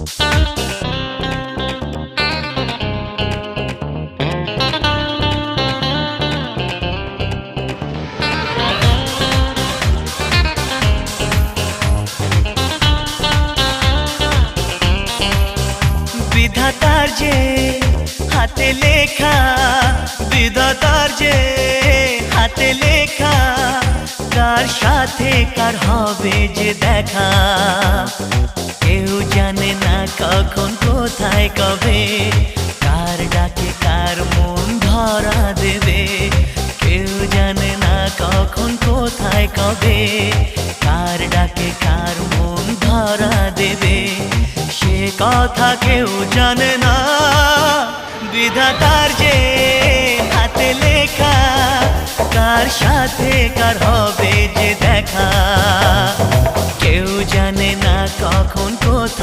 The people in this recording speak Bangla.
বিধাতার যে হাতে লেখা, বিধাতার যে হাতে লেখা, কার সাথে কার হবে যে দেখা। কেউ জানে না কখন কোথায় কবে, কার ডাকে কার মন ধরা দেবে। কেউ জানে না কখন কোথায় কবে, কার ডাকে কার মন ধরা দেবে। সে কথা কেউ জানে না, বিধাতার যে হাতে লেখা, কার সাথে কার হবে যে দেখা। কেউ জানে না কখন কোথায়